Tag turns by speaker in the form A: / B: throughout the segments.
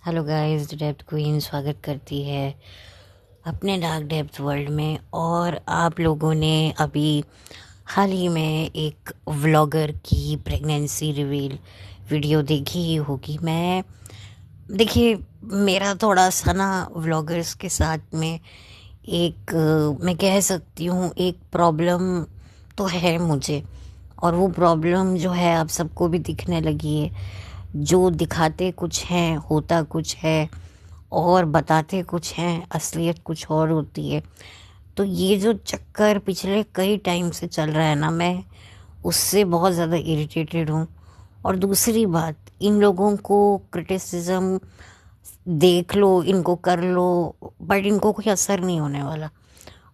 A: Hello guys, the depth queen स्वागत करती है अपने डार्क डेप्थ वर्ल्ड में। और आप लोगों ने अभी हाल ही में एक व्लॉगर की प्रेगनेंसी रिवील वीडियो देखी ही होगी। देखिए, मेरा थोड़ा सा ना व्लॉगर्स के साथ में एक मैं कह सकती हूँ एक प्रॉब्लम तो है मुझे। और वो प्रॉब्लम जो है आप सबको भी दिखने लगी है। जो दिखाते कुछ हैं, होता कुछ है, और बताते कुछ हैं, असलियत कुछ और होती है। तो ये जो चक्कर पिछले कई टाइम से चल रहा है ना, मैं उससे बहुत ज़्यादा इरिटेटेड हूँ। और दूसरी बात, इन लोगों को क्रिटिसिज्म देख लो, इनको कर लो, बट इनको कोई असर नहीं होने वाला।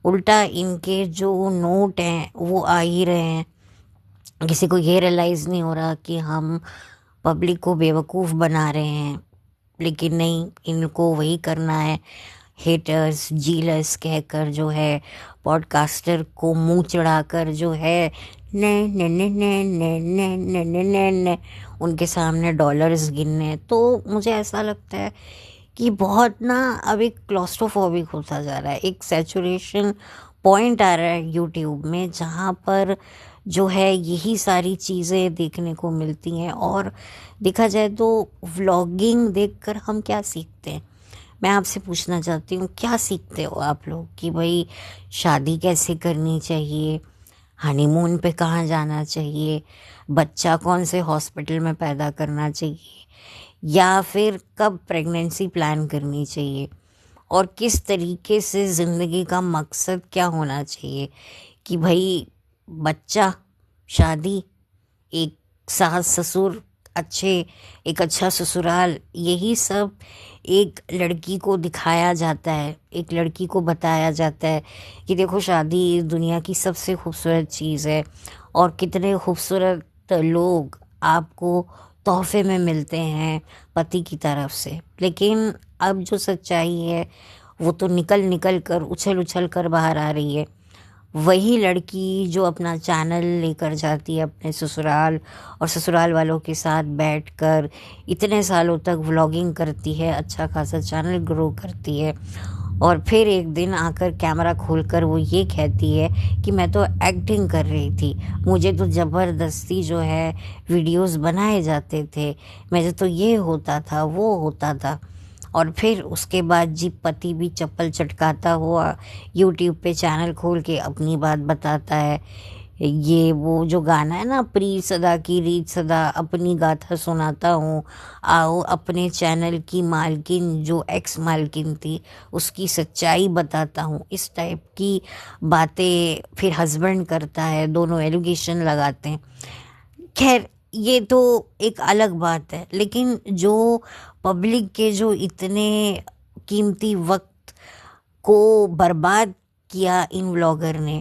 A: उल्टा इनके जो नोट हैं वो आ ही रहे हैं। किसी को ये रियलाइज़ नहीं हो रहा कि हम पब्लिक को बेवकूफ़ बना रहे हैं, लेकिन नहीं, इनको वही करना है। हेटर्स जीलस कहकर जो है पॉडकास्टर को मुंह चढ़ाकर जो है ने ने ने ने ने ने ने ने ने ने उनके सामने डॉलर्स गिनने। तो मुझे ऐसा लगता है कि बहुत ना अब एक क्लॉस्ट्रोफोबिक होता जा रहा है। एक सैचुरेशन पॉइंट आ रहा है यूट्यूब में, जहाँ पर जो है यही सारी चीज़ें देखने को मिलती हैं। और देखा जाए तो व्लॉगिंग देखकर हम क्या सीखते हैं? मैं आपसे पूछना चाहती हूँ, क्या सीखते हो आप लोग? कि भाई शादी कैसे करनी चाहिए, हनीमून पे कहाँ जाना चाहिए, बच्चा कौन से हॉस्पिटल में पैदा करना चाहिए, या फिर कब प्रेगनेंसी प्लान करनी चाहिए, और किस तरीके से ज़िंदगी का मकसद क्या होना चाहिए। कि भाई बच्चा, शादी, एक सास ससुर, अच्छे एक अच्छा ससुराल, यही सब एक लड़की को दिखाया जाता है, एक लड़की को बताया जाता है कि देखो शादी इस दुनिया की सबसे खूबसूरत चीज़ है, और कितने खूबसूरत लोग आपको तोहफे में मिलते हैं पति की तरफ से। लेकिन अब जो सच्चाई है वो तो निकल निकल कर, उछल उछल कर बाहर आ रही है। वही लड़की जो अपना चैनल लेकर जाती है अपने ससुराल, और ससुराल वालों के साथ बैठकर इतने सालों तक व्लॉगिंग करती है, अच्छा खासा चैनल ग्रो करती है, और फिर एक दिन आकर कैमरा खोलकर वो ये कहती है कि मैं तो एक्टिंग कर रही थी, मुझे तो ज़बरदस्ती जो है वीडियोस बनाए जाते थे, मेरे तो ये होता था वो होता था। और फिर उसके बाद जी पति भी चप्पल चटकाता हुआ यूट्यूब पे चैनल खोल के अपनी बात बताता है। ये वो जो गाना है ना, प्रीत सदा की रीत सदा, अपनी गाथा सुनाता हूँ, आओ अपने चैनल की मालकिन जो एक्स मालकिन थी उसकी सच्चाई बताता हूँ, इस टाइप की बातें फिर हस्बैंड करता है, दोनों एलिगेशन लगाते हैं। खैर, ये तो एक अलग बात है। लेकिन जो पब्लिक के जो इतने कीमती वक्त को बर्बाद किया इन व्लॉगर ने,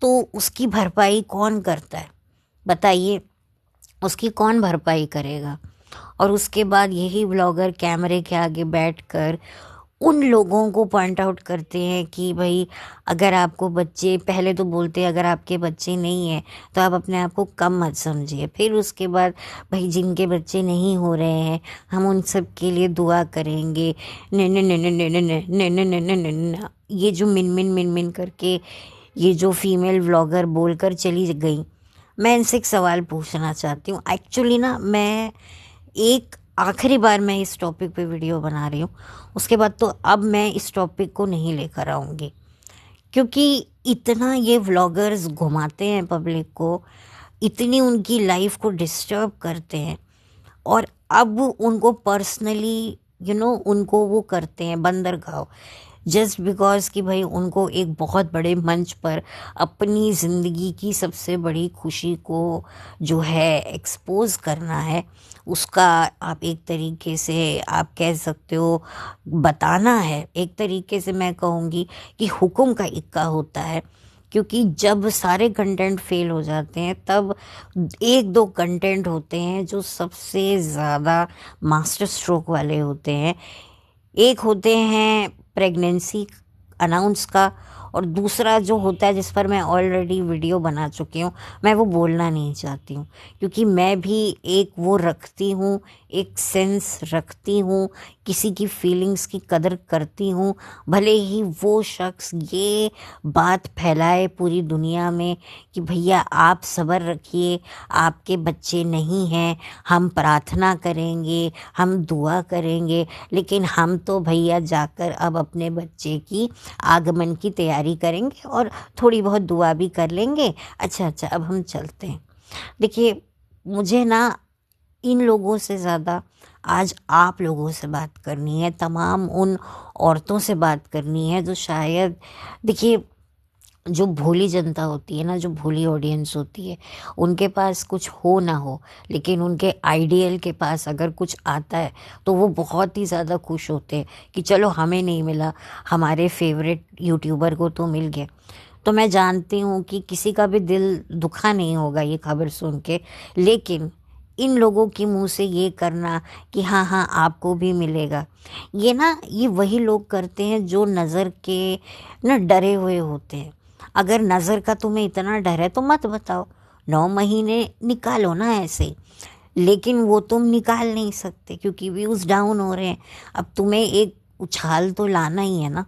A: तो उसकी भरपाई कौन करता है बताइए? उसकी कौन भरपाई करेगा? और उसके बाद यही व्लॉगर कैमरे के आगे बैठकर उन लोगों को पॉइंट आउट करते हैं कि भाई अगर आपको बच्चे, पहले तो बोलते हैं अगर आपके बच्चे नहीं हैं तो आप अपने आप को कम मत समझिए, फिर उसके बाद भाई जिनके बच्चे नहीं हो रहे हैं हम उन सब के लिए दुआ करेंगे, न न न न न न न न न न न न। ये जो मिन मिन मिन मिन करके ये जो फीमेल व्लॉगर बोलकर चली गई, मैं इनसे एक सवाल पूछना चाहती हूँ। एक्चुअली ना, मैं एक आखिरी बार मैं इस टॉपिक पे वीडियो बना रही हूँ, उसके बाद तो अब मैं इस टॉपिक को नहीं लेकर आऊँगी। क्योंकि इतना ये व्लॉगर्स घुमाते हैं पब्लिक को, इतनी उनकी लाइफ को डिस्टर्ब करते हैं, और अब उनको पर्सनली उनको वो करते हैं बंदरगाह, जस्ट बिकॉज कि भाई उनको एक बहुत बड़े मंच पर अपनी ज़िंदगी की सबसे बड़ी खुशी को जो है एक्सपोज करना है। उसका आप एक तरीके से आप कह सकते हो बताना है। एक तरीके से मैं कहूँगी कि हुक्म का इक्का होता है। क्योंकि जब सारे कंटेंट फेल हो जाते हैं तब एक दो कंटेंट होते हैं जो सबसे ज़्यादा मास्टर स्ट्रोक वाले होते हैं। एक होते हैं प्रेगनेंसी अनाउंस का, और दूसरा जो होता है जिस पर मैं ऑलरेडी वीडियो बना चुकी हूँ, मैं वो बोलना नहीं चाहती हूँ, क्योंकि मैं भी एक वो रखती हूँ, एक सेंस रखती हूँ, किसी की फीलिंग्स की कदर करती हूँ। भले ही वो शख्स ये बात फैलाए पूरी दुनिया में कि भैया आप सब्र रखिए, आपके बच्चे नहीं हैं, हम प्रार्थना करेंगे, हम दुआ करेंगे, लेकिन हम तो भैया जाकर अब अपने बच्चे की आगमन की तैयारी करेंगे और थोड़ी बहुत दुआ भी कर लेंगे। अच्छा अच्छा, अब हम चलते हैं। देखिए, मुझे ना इन लोगों से ज़्यादा आज आप लोगों से बात करनी है, तमाम उन औरतों से बात करनी है जो शायद, देखिए, जो भोली जनता होती है ना, जो भोली ऑडियंस होती है, उनके पास कुछ हो ना हो, लेकिन उनके आइडियल के पास अगर कुछ आता है तो वो बहुत ही ज़्यादा खुश होते हैं कि चलो हमें नहीं मिला, हमारे फेवरेट यूट्यूबर को तो मिल गया। तो मैं जानती हूँ कि किसी का भी दिल दुखा नहीं होगा ये खबर सुन के, लेकिन इन लोगों के मुंह से ये करना कि हाँ हाँ आपको भी मिलेगा, ये वही लोग करते हैं जो नज़र के ना डरे हुए होते हैं। अगर नज़र का तुम्हें इतना डर है तो मत बताओ, 9 महीने निकालो ना ऐसे, लेकिन वो तुम निकाल नहीं सकते क्योंकि व्यूज़ डाउन हो रहे हैं। अब तुम्हें एक उछाल तो लाना ही है ना।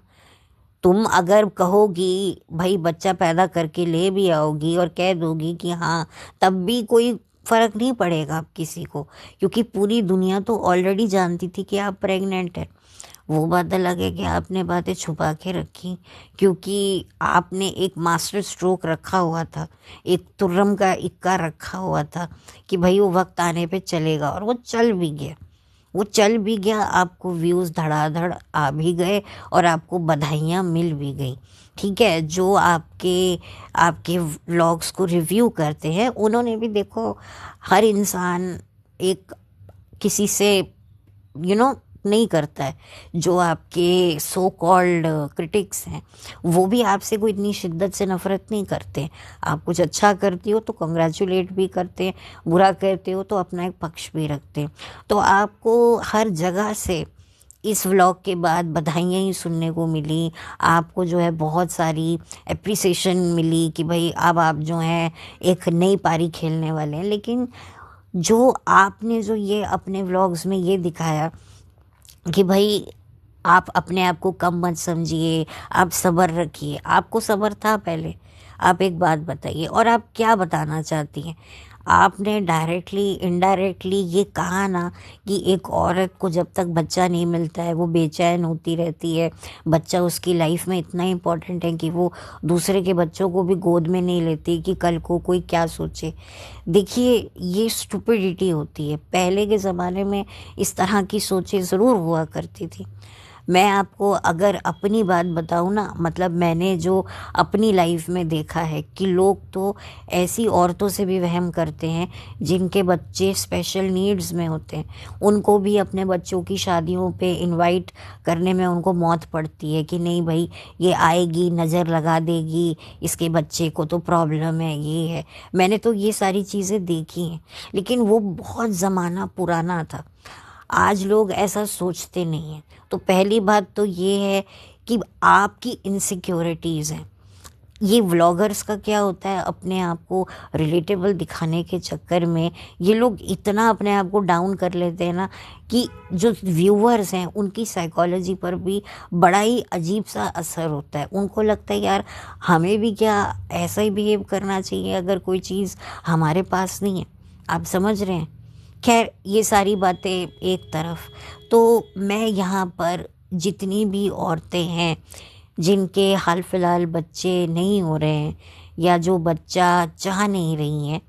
A: तुम अगर कहोगी भाई बच्चा पैदा करके ले भी आओगी और कह दोगी कि हाँ, तब भी कोई फ़र्क नहीं पड़ेगा आप किसी को, क्योंकि पूरी दुनिया तो ऑलरेडी जानती थी कि आप प्रेग्नेंट है। वो बात अलग है कि आपने बातें छुपा के रखी, क्योंकि आपने एक मास्टर स्ट्रोक रखा हुआ था, एक तुर्रम का इक्का रखा हुआ था कि भाई वो वक्त आने पे चलेगा, और वो चल भी गया। वो चल भी गया, आपको व्यूज़ धड़ाधड़ आ भी गए और आपको बधाइयाँ मिल भी गई। ठीक है, जो आपके आपके व्लॉग्स को रिव्यू करते हैं उन्होंने भी, देखो, हर इंसान एक किसी से नहीं करता है। जो आपके सो कॉल्ड क्रिटिक्स हैं वो भी आपसे कोई इतनी शिद्दत से नफ़रत नहीं करते। आप कुछ अच्छा करती हो तो कंग्रेचुलेट भी करते हैं, बुरा करते हो तो अपना एक पक्ष भी रखते हैं। तो आपको हर जगह से इस व्लॉग के बाद बधाइयाँ ही सुनने को मिली, आपको जो है बहुत सारी एप्रिसिएशन मिली कि भाई अब आप जो हैं एक नई पारी खेलने वाले हैं। लेकिन जो आपने जो ये अपने व्लॉग्स में ये दिखाया कि भाई आप अपने आप को कम मत समझिए, आप सब्र रखिए, आपको सब्र था पहले। आप एक बात बताइए, और आप क्या बताना चाहती हैं? आपने डायरेक्टली इनडायरेक्टली ये कहा ना कि एक औरत को जब तक बच्चा नहीं मिलता है वो बेचैन होती रहती है, बच्चा उसकी लाइफ में इतना इम्पोर्टेंट है कि वो दूसरे के बच्चों को भी गोद में नहीं लेती कि कल को कोई क्या सोचे। देखिए, ये स्टुपिडिटी होती है। पहले के ज़माने में इस तरह की सोचें ज़रूर हुआ करती थी। मैं आपको अगर अपनी बात बताऊँ ना, मतलब मैंने जो अपनी लाइफ में देखा है कि लोग तो ऐसी औरतों से भी वहम करते हैं जिनके बच्चे स्पेशल नीड्स में होते हैं, उनको भी अपने बच्चों की शादियों पे इनवाइट करने में उनको मौत पड़ती है कि नहीं भाई ये आएगी, नज़र लगा देगी, इसके बच्चे को तो प्रॉब्लम है, ये है। मैंने तो ये सारी चीज़ें देखी हैं, लेकिन वो बहुत ज़माना पुराना था। आज लोग ऐसा सोचते नहीं हैं। तो पहली बात तो ये है कि आपकी इनसिक्योरिटीज़ हैं। ये व्लॉगर्स का क्या होता है, अपने आप को रिलेटेबल दिखाने के चक्कर में ये लोग इतना अपने आप को डाउन कर लेते हैं ना कि जो व्यूअर्स हैं उनकी साइकोलॉजी पर भी बड़ा ही अजीब सा असर होता है। उनको लगता है यार हमें भी क्या ऐसा ही बिहेव करना चाहिए अगर कोई चीज़ हमारे पास नहीं है। आप समझ रहे हैं? खैर, ये सारी बातें एक तरफ, तो मैं यहाँ पर जितनी भी औरतें हैं जिनके हाल फिलहाल बच्चे नहीं हो रहे हैं, या जो बच्चा चाह नहीं रही हैं,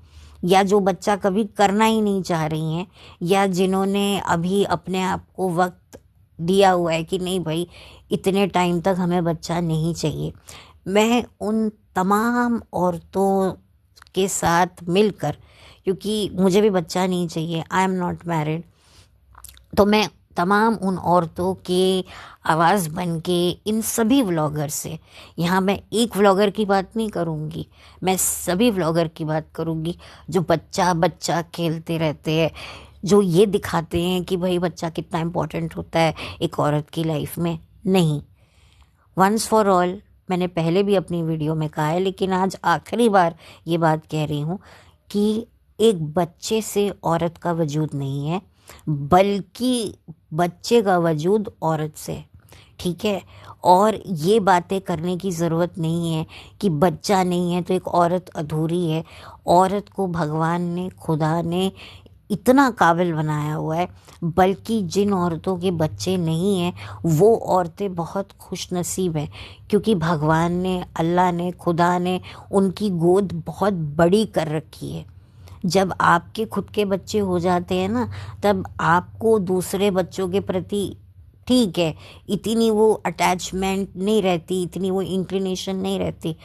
A: या जो बच्चा कभी करना ही नहीं चाह रही हैं, या जिन्होंने अभी अपने आप को वक्त दिया हुआ है कि नहीं भाई इतने टाइम तक हमें बच्चा नहीं चाहिए, मैं उन तमाम औरतों के साथ मिलकर, क्योंकि मुझे भी बच्चा नहीं चाहिए, आई एम नॉट मैरिड, तो मैं तमाम उन औरतों के आवाज़ बन के इन सभी व्लॉगर से, यहाँ मैं एक व्लॉगर की बात नहीं करूँगी, मैं सभी व्लॉगर की बात करूँगी जो बच्चा बच्चा खेलते रहते हैं, जो ये दिखाते हैं कि भाई बच्चा कितना इम्पोर्टेंट होता है एक औरत की लाइफ में। नहीं, वंस फॉर ऑल मैंने पहले भी अपनी वीडियो में कहा है, लेकिन आज आखिरी बार ये बात कह रही हूँ कि एक बच्चे से औरत का वजूद नहीं है, बल्कि बच्चे का वजूद औरत से है, ठीक है। और ये बातें करने की ज़रूरत नहीं है कि बच्चा नहीं है तो एक औरत अधूरी है। औरत को भगवान ने, खुदा ने इतना काबिल बनाया हुआ है, बल्कि जिन औरतों के बच्चे नहीं हैं वो औरतें बहुत खुशनसीब हैं, क्योंकि भगवान ने, अल्लाह ने, खुदा ने उनकी गोद बहुत बड़ी कर रखी है। जब आपके खुद के बच्चे हो जाते हैं ना, तब आपको दूसरे बच्चों के प्रति, ठीक है, इतनी वो अटैचमेंट नहीं रहती, इतनी वो इंक्लिनेशन नहीं रहती,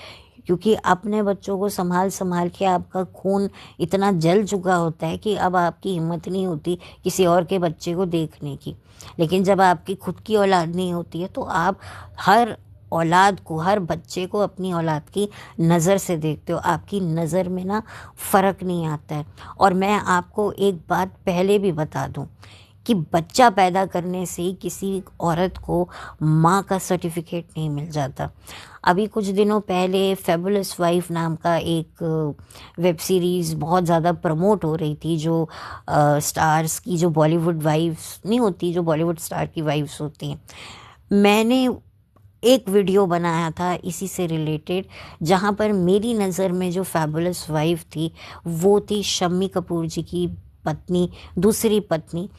A: क्योंकि अपने बच्चों को संभाल संभाल के आपका खून इतना जल चुका होता है कि अब आपकी हिम्मत नहीं होती किसी और के बच्चे को देखने की। लेकिन जब आपकी खुद की औलाद नहीं होती है तो आप हर औलाद को, हर बच्चे को अपनी औलाद की नज़र से देखते हो, आपकी नज़र में ना फ़र्क नहीं आता है। और मैं आपको एक बात पहले भी बता दूं कि बच्चा पैदा करने से ही किसी औरत को माँ का सर्टिफिकेट नहीं मिल जाता। अभी कुछ दिनों पहले फेबुलस वाइफ नाम का एक वेब सीरीज़ बहुत ज़्यादा प्रमोट हो रही थी, जो स्टार्स की, जो बॉलीवुड वाइफ्स नहीं होती, जो बॉलीवुड स्टार की वाइफ्स होती हैं। मैंने एक वीडियो बनाया था इसी से रिलेटेड, जहाँ पर मेरी नज़र में जो फैबुलस वाइफ थी वो थी शम्मी कपूर जी की पत्नी, दूसरी पत्नी,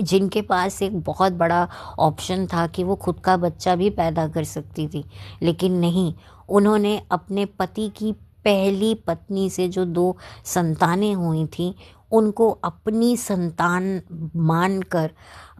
A: जिनके पास एक बहुत बड़ा ऑप्शन था कि वो खुद का बच्चा भी पैदा कर सकती थी, लेकिन नहीं, उन्होंने अपने पति की पहली पत्नी से जो 2 संतानें हुई थी उनको अपनी संतान मानकर,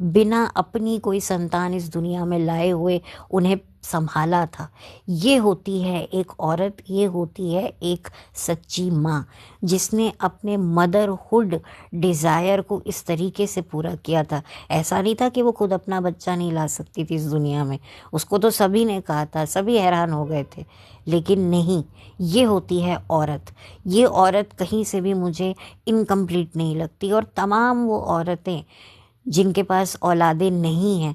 A: बिना अपनी कोई संतान इस दुनिया में लाए हुए उन्हें संभाला था। ये होती है एक औरत, ये होती है एक सच्ची माँ, जिसने अपने मदरहुड डिज़ायर को इस तरीके से पूरा किया था। ऐसा नहीं था कि वो खुद अपना बच्चा नहीं ला सकती थी इस दुनिया में, उसको तो सभी ने कहा था, सभी हैरान हो गए थे, लेकिन नहीं, ये होती है औरत। ये औरत कहीं से भी मुझे इनकम्प्लीट नहीं लगती। और तमाम वो औरतें जिनके पास औलादें नहीं हैं,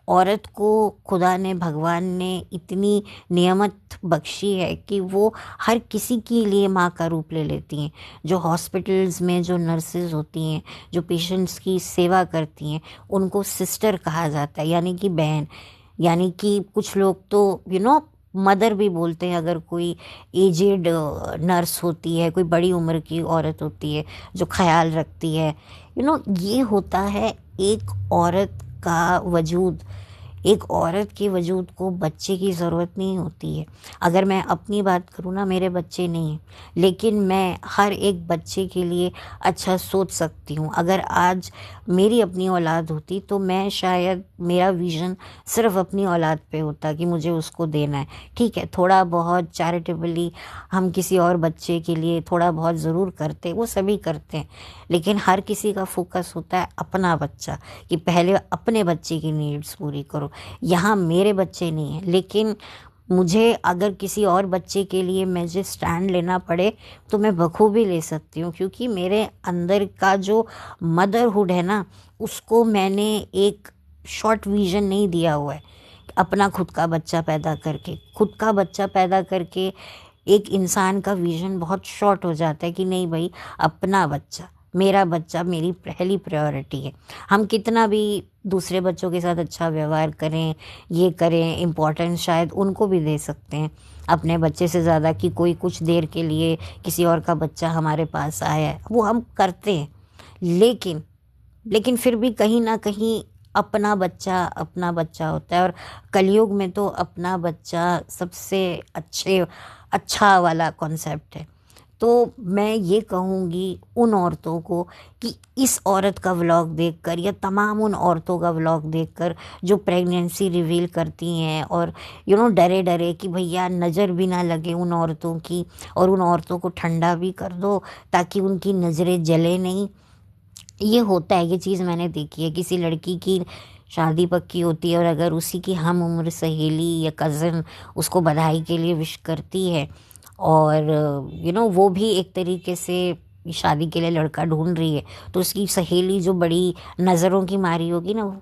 A: औरत को खुदा ने, भगवान ने इतनी नियामत बख्शी है कि वो हर किसी के लिए माँ का रूप ले लेती हैं। जो हॉस्पिटल्स में जो नर्सेज होती हैं, जो पेशेंट्स की सेवा करती हैं, उनको सिस्टर कहा जाता है, यानी कि बहन। यानी कि कुछ लोग तो मदर भी बोलते हैं अगर कोई एजेड नर्स होती है, कोई बड़ी उम्र की औरत होती है जो ख्याल रखती है। ये होता है एक औरत का वजूद। एक औरत के वजूद को बच्चे की ज़रूरत नहीं होती है। अगर मैं अपनी बात करूँ ना, मेरे बच्चे नहीं हैं, लेकिन मैं हर एक बच्चे के लिए अच्छा सोच सकती हूँ। अगर आज मेरी अपनी औलाद होती तो मैं शायद, मेरा विज़न सिर्फ अपनी औलाद पे होता कि मुझे उसको देना है। ठीक है, थोड़ा बहुत चैरिटेबली हम किसी और बच्चे के लिए थोड़ा बहुत ज़रूर करते, वो सभी करते हैं, लेकिन हर किसी का फोकस होता है अपना बच्चा, कि पहले अपने बच्चे की नीड्स पूरी करो। यहाँ मेरे बच्चे नहीं हैं, लेकिन मुझे अगर किसी और बच्चे के लिए मुझे स्टैंड लेना पड़े तो मैं बखूबी ले सकती हूँ, क्योंकि मेरे अंदर का जो मदरहुड है ना, उसको मैंने एक शॉर्ट विज़न नहीं दिया हुआ है। अपना खुद का बच्चा पैदा करके, खुद का बच्चा पैदा करके एक इंसान का विज़न बहुत शॉर्ट हो जाता है कि नहीं भाई, अपना बच्चा, मेरा बच्चा मेरी पहली प्रायोरिटी है। हम कितना भी दूसरे बच्चों के साथ अच्छा व्यवहार करें, ये करें, इम्पोर्टेंस शायद उनको भी दे सकते हैं अपने बच्चे से ज़्यादा, कि कोई कुछ देर के लिए किसी और का बच्चा हमारे पास आया है, वो हम करते हैं, लेकिन फिर भी कहीं ना कहीं अपना बच्चा होता है। और कलयुग में तो अपना बच्चा सबसे अच्छा वाला कॉन्सेप्ट है। तो मैं ये कहूँगी उन औरतों को कि इस औरत का व्लॉग देखकर, या तमाम उन औरतों का व्लॉग देखकर जो प्रेगनेंसी रिवील करती हैं और डरे डरे कि भैया नज़र भी ना लगे उन औरतों की, और उन औरतों को ठंडा भी कर दो ताकि उनकी नज़रें जले नहीं। ये होता है, ये चीज़ मैंने देखी है। किसी लड़की की शादी पक्की होती है और अगर उसी की हम उम्र सहेली या कज़न उसको बधाई के लिए विश करती है, और वो भी एक तरीके से शादी के लिए लड़का ढूंढ रही है, तो उसकी सहेली जो बड़ी नज़रों की मारी होगी ना,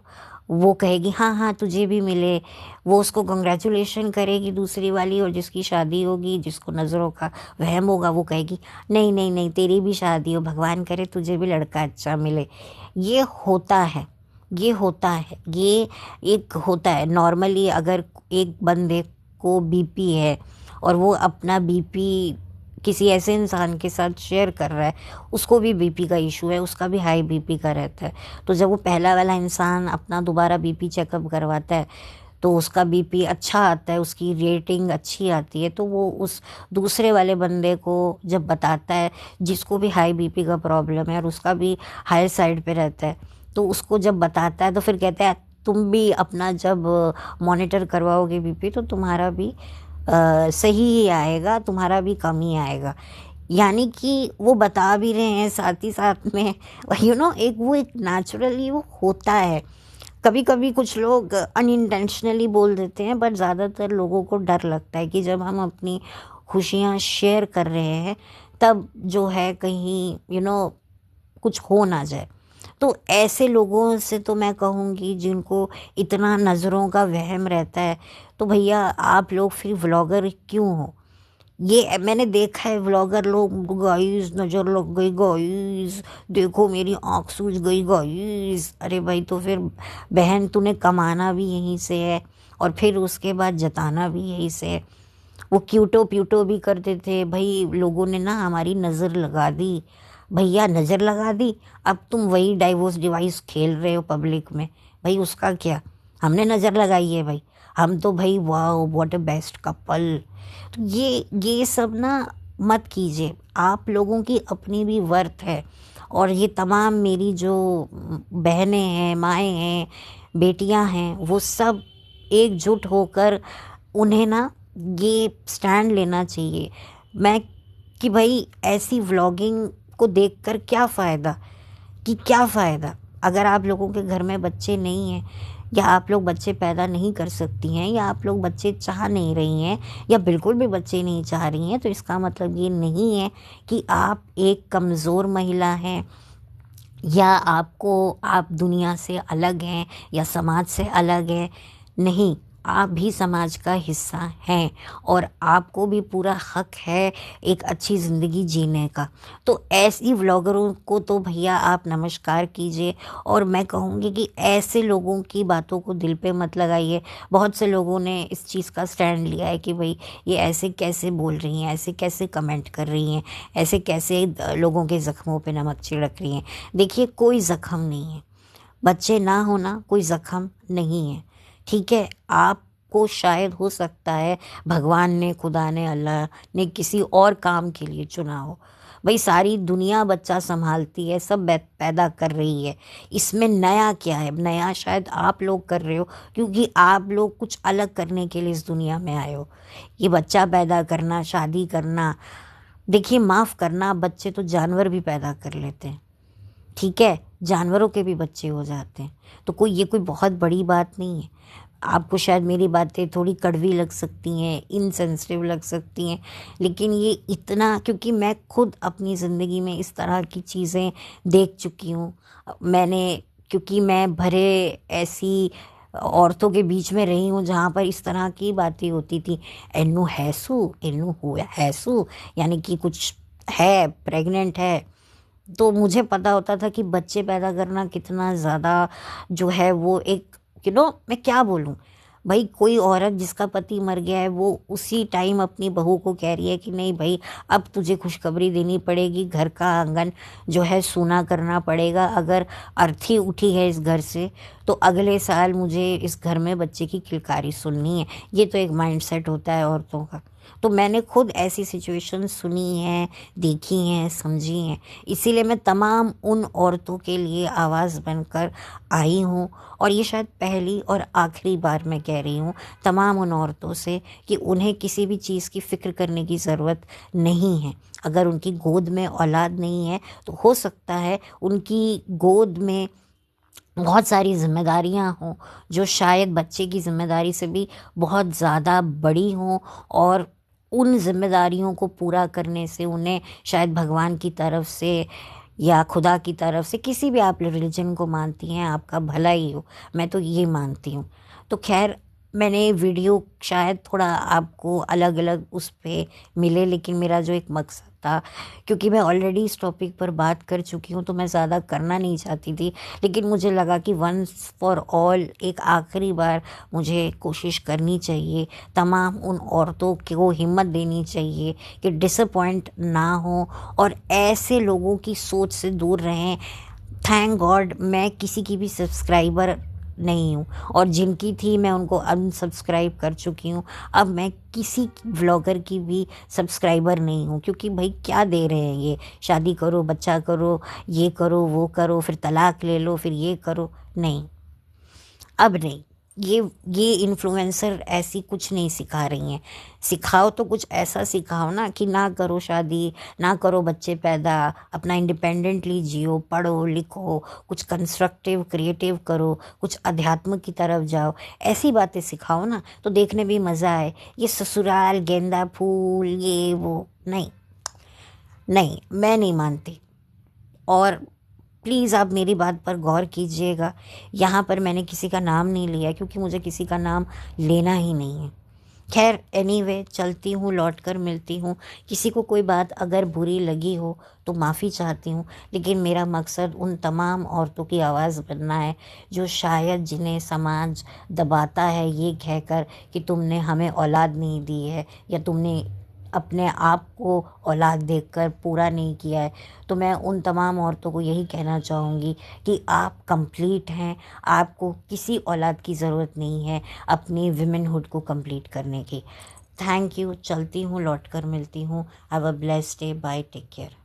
A: वो कहेगी हाँ हाँ तुझे भी मिले, वो उसको कंग्रेचुलेशन करेगी दूसरी वाली, और जिसकी शादी होगी, जिसको नज़रों का वहम होगा, वो कहेगी नहीं नहीं नहीं तेरी भी शादी हो, भगवान करे तुझे भी लड़का अच्छा मिले। ये होता है, ये होता है, ये एक होता है नॉर्मली। अगर एक बंदे को बीपी है और वो अपना बीपी किसी ऐसे इंसान के साथ शेयर कर रहा है, उसको भी बीपी का इशू है, उसका भी हाई बीपी का रहता है, तो जब वो पहला वाला इंसान अपना दोबारा बीपी चेकअप करवाता है तो उसका बीपी अच्छा आता है, उसकी रेटिंग अच्छी आती है, तो वो उस दूसरे वाले बंदे को जब बताता है जिसको भी हाई बीपी का प्रॉब्लम है और उसका भी हाई साइड पे रहता है, तो उसको जब बताता है तो फिर कहता है तुम भी अपना जब मॉनिटर करवाओगे बीपी तो तुम्हारा भी सही ही आएगा, तुम्हारा भी कम ही आएगा। यानी कि वो बता भी रहे हैं साथ ही साथ में एक वो एक नेचुरली वो होता है। कभी कभी कुछ लोग अनइंटेंशनली बोल देते हैं, बट ज़्यादातर लोगों को डर लगता है कि जब हम अपनी खुशियाँ शेयर कर रहे हैं तब जो है कहीं कुछ हो ना जाए। तो ऐसे लोगों से तो मैं कहूँगी जिनको इतना नज़रों का वहम रहता है, तो भैया आप लोग फिर व्लॉगर क्यों हो? ये मैंने देखा है व्लॉगर लोग, गाइस नज़र लग गई गाइस, देखो मेरी आँख सूज गई गाइस। अरे भाई तो फिर बहन तूने कमाना भी यहीं से है और फिर उसके बाद जताना भी यहीं से है। वो क्यूटो प्यूटो भी करते थे भाई, लोगों ने ना हमारी नज़र लगा दी, भैया नज़र लगा दी, अब तुम वही डाइवोर्स डिवाइस खेल रहे हो पब्लिक में, भाई उसका क्या, हमने नज़र लगाई है भाई, हम तो भाई वाह व्हाट अ बेस्ट कपल। तो ये सब ना मत कीजिए, आप लोगों की अपनी भी वर्थ है। और ये तमाम मेरी जो बहनें हैं, माएँ हैं, बेटियां हैं, वो सब एकजुट होकर उन्हें ना ये स्टैंड लेना चाहिए मैं कि भाई ऐसी व्लॉगिंग को देखकर क्या फ़ायदा, कि क्या फ़ायदा। अगर आप लोगों के घर में बच्चे नहीं हैं, या आप लोग बच्चे पैदा नहीं कर सकती हैं, या आप लोग बच्चे चाह नहीं रही हैं, या बिल्कुल भी बच्चे नहीं चाह रही हैं, तो इसका मतलब ये नहीं है कि आप एक कमज़ोर महिला हैं, या आप दुनिया से अलग हैं, या समाज से अलग हैं। नहीं, आप भी समाज का हिस्सा हैं और आपको भी पूरा हक है एक अच्छी ज़िंदगी जीने का। तो ऐसी व्लॉगरों को तो भैया आप नमस्कार कीजिए, और मैं कहूँगी कि ऐसे लोगों की बातों को दिल पे मत लगाइए। बहुत से लोगों ने इस चीज़ का स्टैंड लिया है कि भाई ये ऐसे कैसे बोल रही हैं, ऐसे कैसे कमेंट कर रही हैं, ऐसे कैसे लोगों के ज़ख्मों पे नमक छिड़क रही हैं। देखिए कोई ज़ख्म नहीं है, बच्चे ना होना कोई ज़ख्म नहीं है, ठीक है। आपको शायद हो सकता है भगवान ने, खुदा ने, अल्लाह ने किसी और काम के लिए चुना हो। भाई सारी दुनिया बच्चा संभालती है, सब पैदा कर रही है, इसमें नया क्या है? नया शायद आप लोग कर रहे हो क्योंकि आप लोग कुछ अलग करने के लिए इस दुनिया में आए हो। ये बच्चा पैदा करना, शादी करना, देखिए माफ़ करना, बच्चे तो जानवर भी पैदा कर लेते हैं, ठीक है, जानवरों के भी बच्चे हो जाते हैं। तो ये कोई बहुत बड़ी बात नहीं है। आपको शायद मेरी बातें थोड़ी कड़वी लग सकती हैं, इनसेंसिटिव लग सकती हैं, लेकिन ये इतना, क्योंकि मैं खुद अपनी ज़िंदगी में इस तरह की चीज़ें देख चुकी हूँ। क्योंकि मैं भरे ऐसी औरतों के बीच में रही हूँ जहाँ पर इस तरह की बातें होती थी, इन्नू हुआ हैसू, यानी कि कुछ है, प्रेग्नेंट है। तो मुझे पता होता था कि बच्चे पैदा करना कितना ज़्यादा जो है वो एक मैं क्या बोलूँ भाई, कोई औरत जिसका पति मर गया है वो उसी टाइम अपनी बहू को कह रही है कि नहीं भाई अब तुझे खुशखबरी देनी पड़ेगी, घर का आंगन जो है सूना करना पड़ेगा, अगर अर्थी उठी है इस घर से तो अगले साल मुझे इस घर में बच्चे की किलकारी सुननी है। ये तो एक माइंडसेट होता है औरतों का। तो मैंने खुद ऐसी सिचुएशन सुनी है, देखी हैं, समझी हैं, इसीलिए मैं तमाम उन औरतों के लिए आवाज़ बनकर आई हूँ। और ये शायद पहली और आखिरी बार मैं कह रही हूँ तमाम उन औरतों से कि उन्हें किसी भी चीज़ की फ़िक्र करने की ज़रूरत नहीं है। अगर उनकी गोद में औलाद नहीं है तो हो सकता है उनकी गोद में बहुत सारी जिम्मेदारियां हों जो शायद बच्चे की जिम्मेदारी से भी बहुत ज़्यादा बड़ी हों, और उन जिम्मेदारियों को पूरा करने से उन्हें शायद भगवान की तरफ से या खुदा की तरफ से, किसी भी आप रिलीजन को मानती हैं, आपका भला ही हो, मैं तो ये मानती हूँ। तो खैर, मैंने वीडियो शायद थोड़ा आपको अलग अलग उस पे मिले, लेकिन मेरा जो एक मकसद था, क्योंकि मैं ऑलरेडी इस टॉपिक पर बात कर चुकी हूँ तो मैं ज़्यादा करना नहीं चाहती थी, लेकिन मुझे लगा कि वंस फॉर ऑल एक आखिरी बार मुझे कोशिश करनी चाहिए, तमाम उन औरतों को हिम्मत देनी चाहिए कि डिसअपॉइंट ना हो और ऐसे लोगों की सोच से दूर रहें। थैंक गॉड मैं किसी की भी सब्सक्राइबर नहीं हूँ, और जिनकी थी मैं उनको अनसब्सक्राइब कर चुकी हूँ। अब मैं किसी व्लॉगर की भी सब्सक्राइबर नहीं हूँ, क्योंकि भाई क्या दे रहे हैं ये, शादी करो, बच्चा करो, ये करो, वो करो, फिर तलाक ले लो, फिर ये करो। नहीं, अब नहीं। ये इन्फ्लुएंसर ऐसी कुछ नहीं सिखा रही हैं। सिखाओ तो कुछ ऐसा सिखाओ ना कि ना करो शादी, ना करो बच्चे पैदा, अपना इंडिपेंडेंटली जियो, पढ़ो लिखो, कुछ कंस्ट्रक्टिव क्रिएटिव करो, कुछ अध्यात्म की तरफ जाओ। ऐसी बातें सिखाओ ना, तो देखने भी मज़ा आए। ये ससुराल, गेंदा फूल, ये वो नहीं, नहीं, मैं नहीं मानती। और प्लीज़ आप मेरी बात पर गौर कीजिएगा। यहाँ पर मैंने किसी का नाम नहीं लिया, क्योंकि मुझे किसी का नाम लेना ही नहीं है। खैर एनीवे, चलती हूँ, लौट कर मिलती हूँ। किसी को कोई बात अगर बुरी लगी हो तो माफ़ी चाहती हूँ, लेकिन मेरा मकसद उन तमाम औरतों की आवाज़ बनना है जो शायद जिन्हें समाज दबाता है ये कहकर कि तुमने हमें औलाद नहीं दी है, या तुमने अपने आप को औलाद देखकर पूरा नहीं किया है। तो मैं उन तमाम औरतों को यही कहना चाहूँगी कि आप कंप्लीट हैं, आपको किसी औलाद की ज़रूरत नहीं है अपनी विमेनहुड को कंप्लीट करने की। थैंक यू, चलती हूँ, लौट कर मिलती हूँ। Have a blessed day, bye, take care.